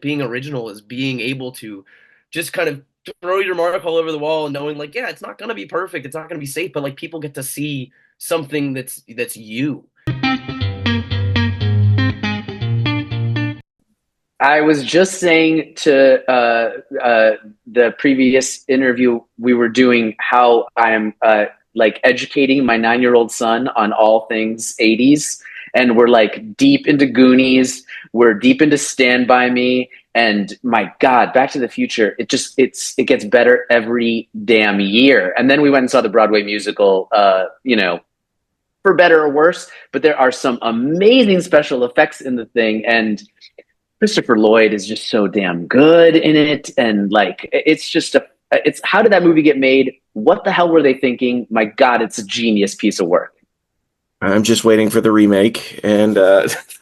being original is being able to just kind of throw your mark all over the wall and knowing like, yeah, it's not going to be perfect, it's not going to be safe, but like people get to see something that's you. I was just saying to the previous interview we were doing how I'm like educating my 9-year-old son on all things 80s. And we're like deep into Goonies. We're deep into Stand By Me. And my God, Back to the Future, it gets better every damn year. And then we went and saw the Broadway musical, for better or worse. But there are some amazing special effects in the thing. And Christopher Lloyd is just so damn good in it, and like it's how did that movie get made? What the hell were they thinking? My God, it's a genius piece of work. I'm just waiting for the remake, and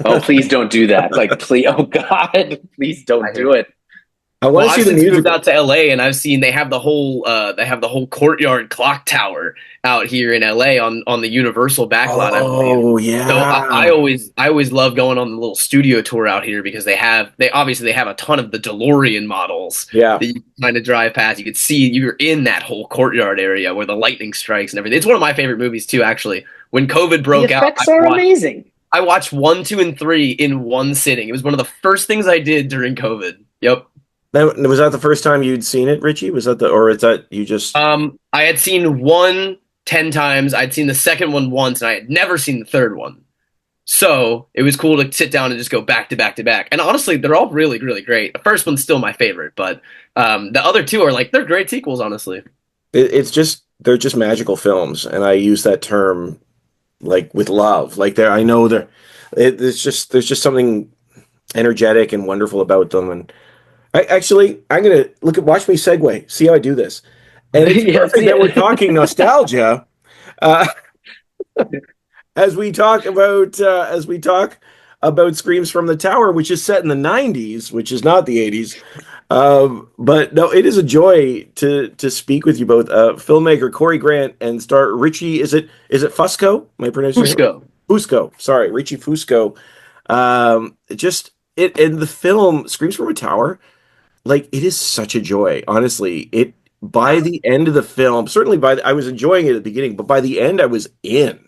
Oh, please don't do that. Like, please, oh God, please don't I hear do you. it. I Well, want to see I've the since moved musical. out to LA and I've seen they have the whole courtyard clock tower out here in LA on the Universal backlot, I believe. Oh So yeah, I always love going on the little studio tour out here because they obviously they have a ton of the DeLorean models yeah. that you kind of drive past. You could see you're in that whole courtyard area where the lightning strikes and everything. It's one of my favorite movies too, actually. When COVID The broke out, effects are amazing. I watched one, two, and three in one sitting. It was one of the first things I did during COVID. Yep. Was that the first time you'd seen it, Richie? Was that or is that you just? I had seen one 10 times. I'd seen the second one once, and I had never seen the third one. So it was cool to sit down and just go back to back to back. And honestly, they're all really, really great. The first one's still my favorite, but the other two are like they're great sequels, honestly. It's just they're just magical films, and I use that term like with love. Like there, I know there, it's just there's just something energetic and wonderful about them. And I'm gonna watch me segue. See how I do this. And it's Yes, perfect that we're yeah. talking nostalgia. Uh, as we talk about Screams from the Tower, which is set in the 90s, which is not the 80s. But no, it is a joy to speak with you both. Filmmaker Cory Grant and star Richie, is it Fusco? Am I pronouncing it right? Fusco. Fusco. Sorry, Richie Fusco. Just it in the film Screams from a Tower, like it is such a joy. Honestly, it by the end of the film, certainly I was enjoying it at the beginning, but by the end I was in.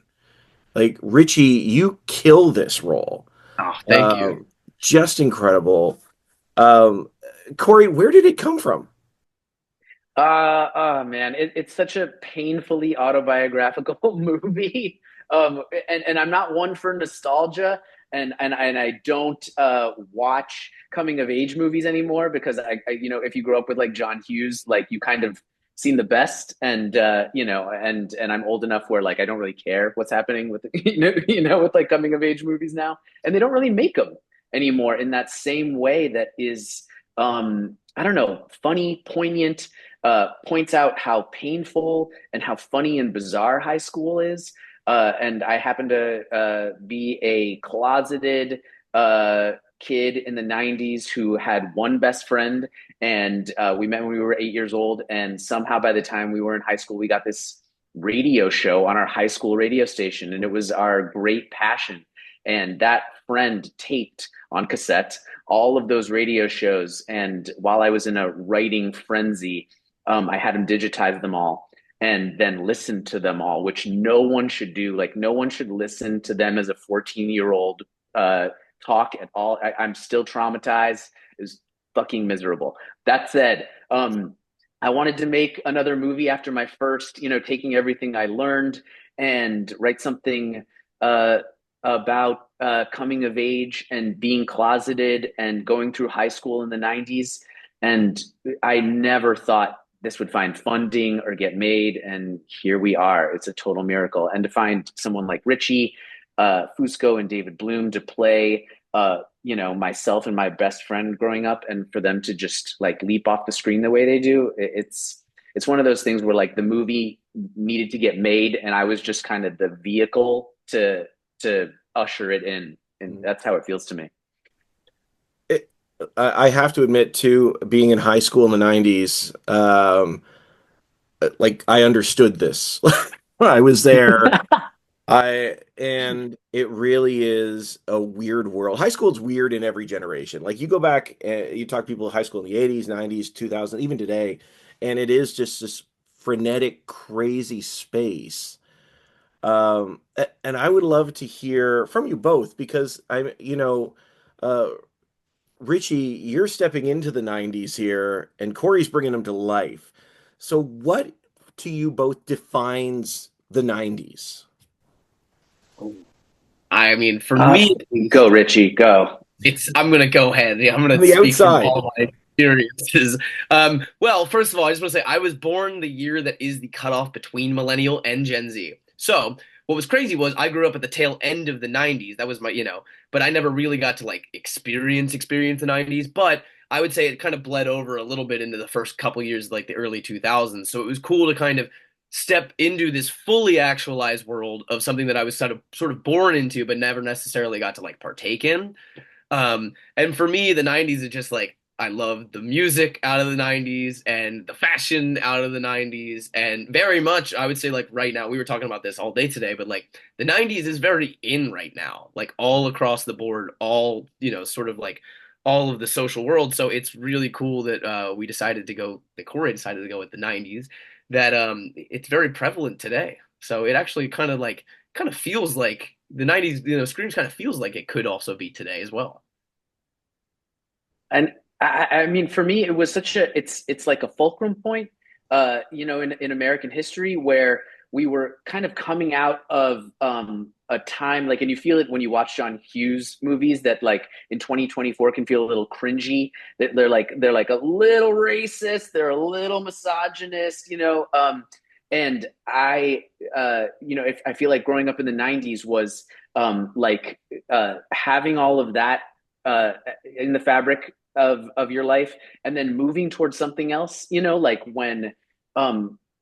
Like Richie, you kill this role. Oh, thank you. Um, just incredible. Um, Cory, where did it come from? Oh man, it's such a painfully autobiographical movie. And I'm not one for nostalgia, and I don't watch coming of age movies anymore because if you grow up with like John Hughes, like you kind of seen the best, and and I'm old enough where like I don't really care what's happening with with like coming of age movies now, and they don't really make them anymore in that same way that is I don't know, funny, poignant, points out how painful and how funny and bizarre high school is. And I happen to be a closeted kid in the 90s who had one best friend. And we met when we were 8 years old. And somehow by the time we were in high school, we got this radio show on our high school radio station. And it was our great passion. And that friend taped on cassette all of those radio shows. And while I was in a writing frenzy, I had him digitize them all and then listen to them all, which no one should do. Like, no one should listen to them as a 14-year-old talk at all. I'm still traumatized. It was fucking miserable. That said, I wanted to make another movie after my first, taking everything I learned and write something about coming of age and being closeted and going through high school in the 90s. And I never thought this would find funding or get made. And here we are. It's a total miracle. And to find someone like Richie, Fusco, and David Bloom to play, myself and my best friend growing up, and for them to just like leap off the screen the way they do, it's one of those things where like the movie needed to get made, and I was just kind of the vehicle to usher it in, and that's how it feels to me. It, I have to admit, too, being in high school in the 90s, like I understood this. I was there. I and it really is a weird world. High school's weird in every generation. Like you go back, you talk to people in high school in the 80s, 90s, 2000, even today, and it is just this frenetic, crazy space. And I would love to hear from you both because uh, Richie, you're stepping into the 90s here, and Cory's bringing them to life. So, what to you both defines the 90s? I mean, for Uh, me, at Go, least, Richie, go. I'm gonna go ahead. Yeah, I'm On gonna the speak from outside. all my experiences. Well, first of all, I just want to say I was born the year that is the cutoff between millennial and Gen Z. So what was crazy was I grew up at the tail end of the 90s. That was but I never really got to like experience the 90s. But I would say it kind of bled over a little bit into the first couple years, like the early 2000s. So it was cool to kind of step into this fully actualized world of something that I was sort of born into, but never necessarily got to like partake in. And for me, the 90s is just like I love the music out of the 90s and the fashion out of the 90s. And very much, I would say, like right now, we were talking about this all day today, but like the 90s is very in right now, like all across the board, all, sort of like all of the social world. So it's really cool that that Corey decided to go with the 90s, that it's very prevalent today. So it actually kind of feels like the 90s, Screams kind of feels like it could also be today as well. And I mean, for me, it was such a it's like a fulcrum point, in American history where we were kind of coming out of a time like, and you feel it when you watch John Hughes movies that like in 2024 can feel a little cringy. That they're like a little racist, they're a little misogynist, and if I feel like growing up in the 90s was like having all of that uh, in the fabric of your life, and then moving towards something else. Like when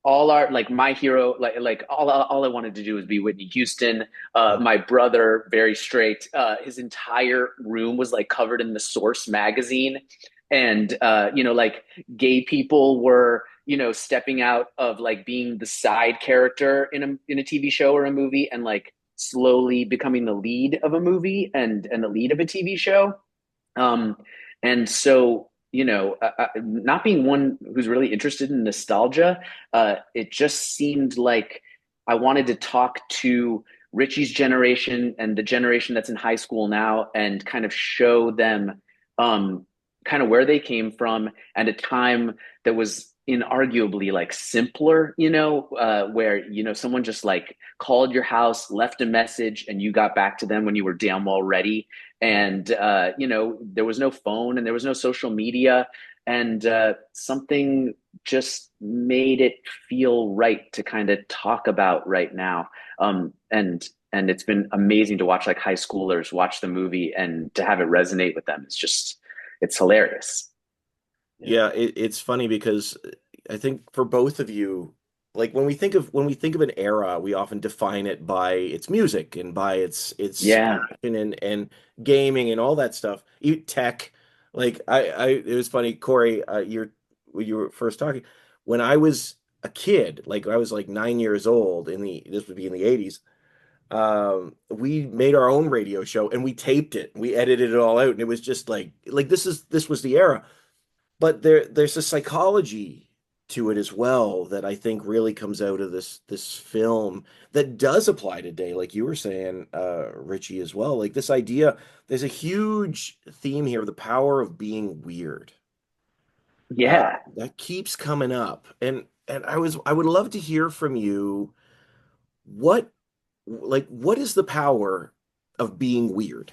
all our like my hero, like all I wanted to do was be Whitney Houston. My brother, very straight. His entire room was like covered in the Source magazine, and like gay people were stepping out of like being the side character in a TV show or a movie, and like slowly becoming the lead of a movie and the lead of a TV show. um, and so, not being one who's really interested in nostalgia, it just seemed like I wanted to talk to Richie's generation and the generation that's in high school now and kind of show them um, kind of where they came from and a time that was inarguably like simpler, where, someone just like called your house, left a message, and you got back to them when you were damn well ready. And there was no phone and there was no social media, and something just made it feel right to kind of talk about right now. And it's been amazing to watch like high schoolers watch the movie and to have it resonate with them. It's hilarious. Yeah. Yeah, it's funny because I think for both of you, like when we think of an era, we often define it by its music and by its Yeah. fashion and gaming and all that stuff. Tech, like it was funny, Corey, when you were first talking, when I was a kid, like I was like 9 years old this would be in the 80s. We made our own radio show and we taped it. We edited it all out, and it was just like this was the era. But there's a psychology to it as well that I think really comes out of this film that does apply today, like you were saying, Richie, as well. Like this idea, there's a huge theme here of the power of being weird. Yeah. That keeps coming up, and I would love to hear from you what what is the power of being weird?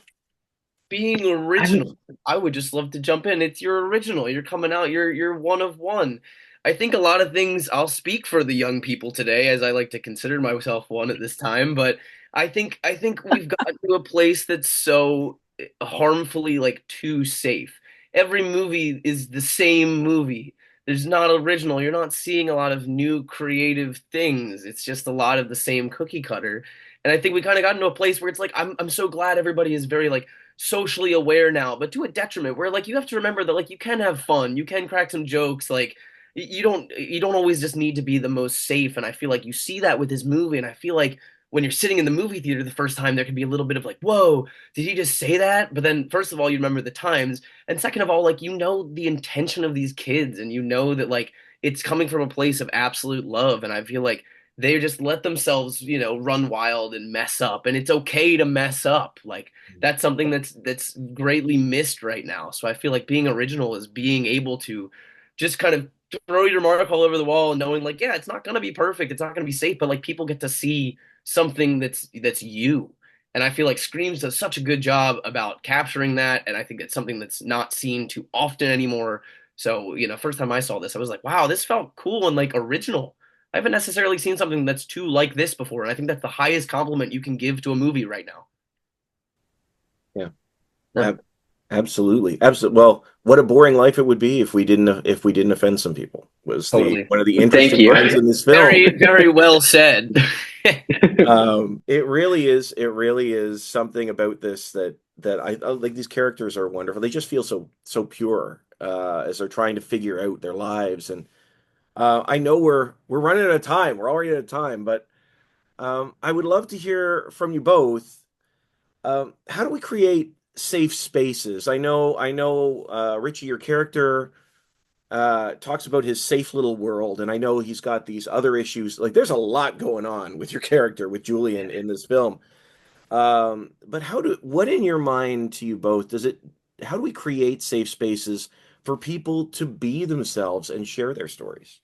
Being I original. mean, I would just love to jump in. It's You're original. You're coming out. You're one of one. I think a lot of things, I'll speak for the young people today, as I like to consider myself one at this time, but I think we've gotten to a place that's so harmfully like too safe. Every movie is the same movie. There's not original. You're not seeing a lot of new creative things. It's just a lot of the same cookie cutter. And I think we kind of got into a place where it's like I'm so glad everybody is very like socially aware now, but to a detriment where like you have to remember that like you can have fun, you can crack some jokes, like you don't always just need to be the most safe. And I feel like you see that with this movie, and I feel like when you're sitting in the movie theater the first time, there can be a little bit of like, whoa, did he just say that? But then, first of all, you remember the times, and second of all, like, you know the intention of these kids, and you know that like it's coming from a place of absolute love, and I feel like they just let themselves, run wild and mess up, and it's okay to mess up. Like that's something that's greatly missed right now. So I feel like being original is being able to just kind of throw your mark all over the wall and knowing like, yeah, it's not going to be perfect, it's not going to be safe, but like people get to see something that's you. And I feel like Screams does such a good job about capturing that, and I think it's something that's not seen too often anymore. So, first time I saw this, I was like, wow, this felt cool and like original. I haven't necessarily seen something that's too like this before, and I think that's the highest compliment you can give to a movie right now. Yeah. Yeah, Absolutely. Absolutely. Well, what a boring life it would be if we didn't offend some people. Was the totally. one of the Thank interesting you. lines in this film. Very, very well said. It really is something about this that I like. These characters are wonderful. They just feel so pure as they're trying to figure out their lives. And I know we're running out of time. We're already out of time, but I would love to hear from you both. How do we create safe spaces? I know, Richie, your character talks about his safe little world, and I know he's got these other issues. Like, there's a lot going on with your character, with Julian in this film. But what in your mind to you both how do we create safe spaces for people to be themselves and share their stories?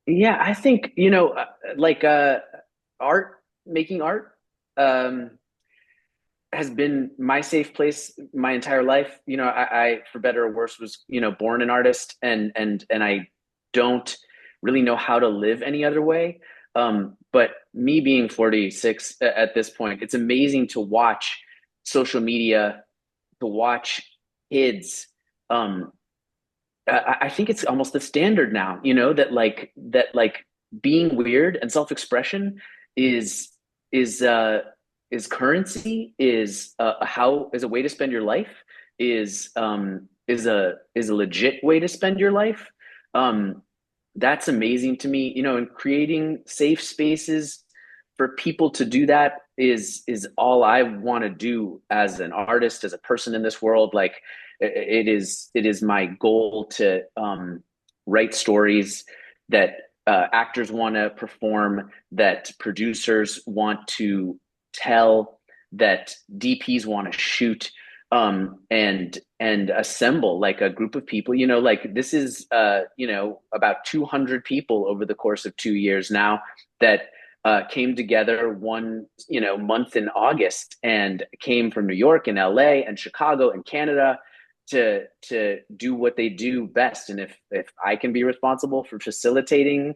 Yeah, I think, like art, making art, um, has been my safe place my entire life. I for better or worse was, born an artist, and I don't really know how to live any other way. But me being 46 at this point, it's amazing to watch social media, to watch kids. Um, I think it's almost the standard now, that being weird and self-expression is is uh is currency, is a way to spend your life, is a legit way to spend your life. Um that's amazing to me, and creating safe spaces for people to do that is all I want to do as an artist, as a person in this world. Like it is my goal to write stories that actors want to perform, that producers want to tell, that DPs want to shoot, and assemble like a group of people. Like this is about 200 people over the course of 2 years now that came together one month in August, and came from New York and LA and Chicago and Canada to do what they do best. And if I can be responsible for facilitating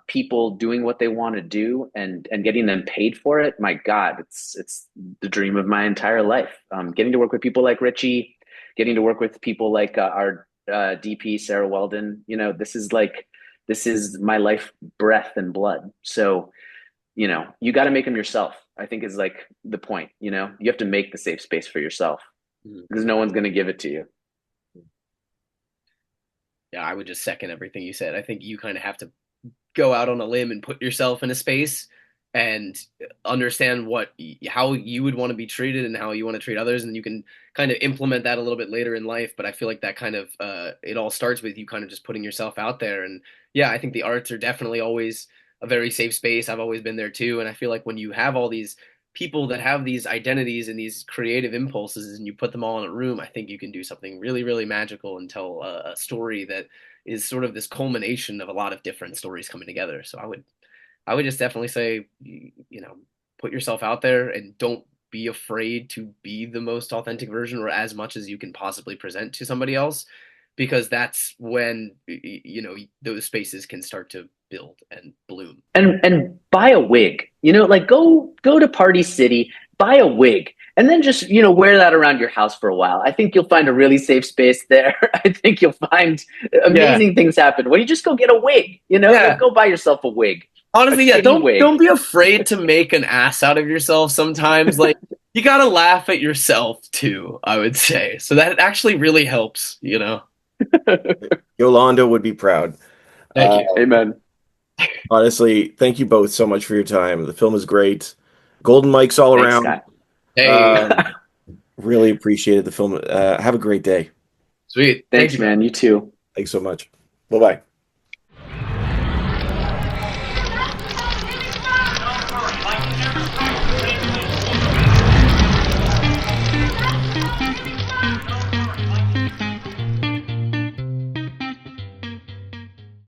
people doing what they want to do, and getting them paid for it, my God, it's the dream of my entire life. Getting to work with people like Richie, getting to work with people like our DP Sarah Weldon. This is my life, breath and blood. So you got to make them yourself, I think, is like the point. You have to make the safe space for yourself, because no one's going to give it to you. Yeah, I would just second everything you said. I think you kind of have to go out on a limb and put yourself in a space and understand how you would want to be treated and how you want to treat others, and you can kind of implement that a little bit later in life. But I feel like that kind of it all starts with you kind of just putting yourself out there. And yeah, I think the arts are definitely always a very safe space. I've always been there too, and I feel like when you have all these people that have these identities and these creative impulses, and you put them all in a room, I think you can do something really, really magical and tell a story that is sort of this culmination of a lot of different stories coming together. So I would just definitely say, put yourself out there and don't be afraid to be the most authentic version, or as much as you can possibly present to somebody else, because that's when those spaces can start to build and bloom. And buy a wig. Like go to Party City, buy a wig, and then just wear that around your house for a while. I think you'll find a really safe space there. I think you'll find Yeah, amazing things happen when you just go get a wig. yeah. Go buy yourself a wig, a Honestly, yeah, shitty don't wig. be afraid to make an ass out of yourself sometimes. Like you gotta laugh at yourself too, I would say. So that actually really helps. Yolanda would be proud. Thank Uh, you. Amen. Honestly, thank you both so much for your time. The film is great. Golden mics all Thanks, around. Scott. Hey, Really appreciated the film. Have a great day. sweet. Thank Thanks, you, man. man. You too. Thanks so much. Bye bye.